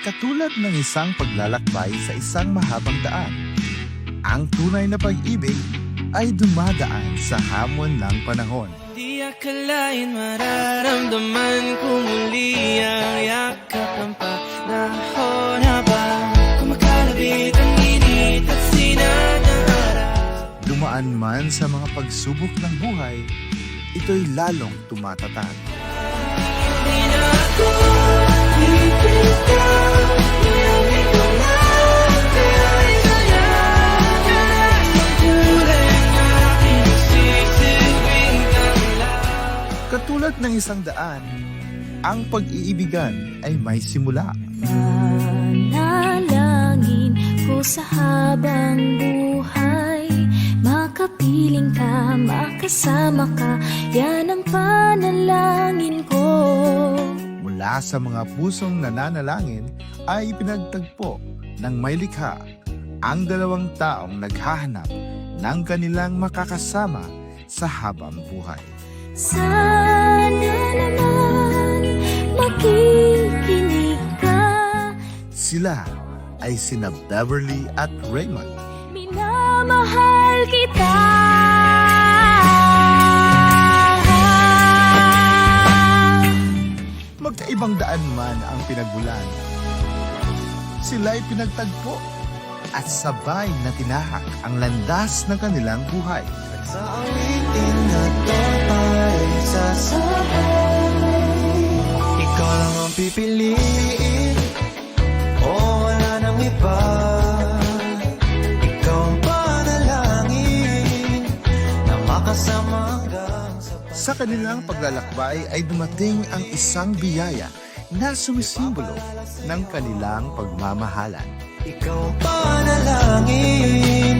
Katulad ng isang paglalakbay sa isang mahabang daan, ang tunay na pag-ibig ay dumadaan sa hamon ng panahon. Di akalain mararamdaman ko muli ang yakap ng panahon habang kumakalabit ang init at sinag ng araw. Dumaan man sa mga pagsubok ng buhay, ito'y lalong tumatatag. Di na ako pipilitan, niyawin ko na kaya'y sayang. Tulad ng aking sisibing tanglaw. Katulad ng isang daan, ang pag-iibigan ay may simula. Panalangin ko sa habang buhay, makapiling ka, makasama ka, yan ang panalangin ko. Mula sa mga pusong nananalangin ay pinagtagpo ng may likha ang dalawang taong naghahanap ng kanilang makakasama sa habang buhay. Sana naman makikinig ka, Sila ay sina Beverly at Raymond. minamahal kita. Magkaibang daan man ang pinagbulan, sila'y pinagtagpo at sabay na tinahak ang landas ng kanilang buhay. Sa awitin na to ay sasabay, ikaw lang ang pipiliin, o wala nang iba. Ikaw ang panalangin na makasama hanggang sa Sa kanilang paglalakbay ay dumating ang isang biyaya na sumisimbolo ng kanilang pagmamahalan. ikaw ang panalangin,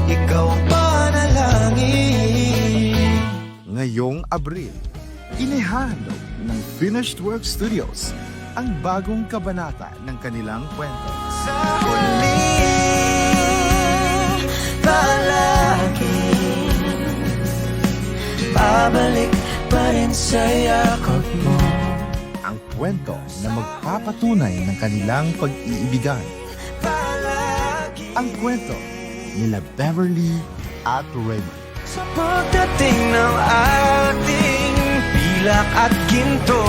ikaw ang panalangin. Ngayong Abril, inihandog ng Finished Work Studios ang bagong kabanata ng kanilang kwento. Sa huli, palagi babalik pa rin sa yakap mo. Ang kwento na magpapatunay ng kanilang pag-iibigan. Palagi Ang kwento nila Beverly at Raymond. sa pagdating ng ating pilak at ginto,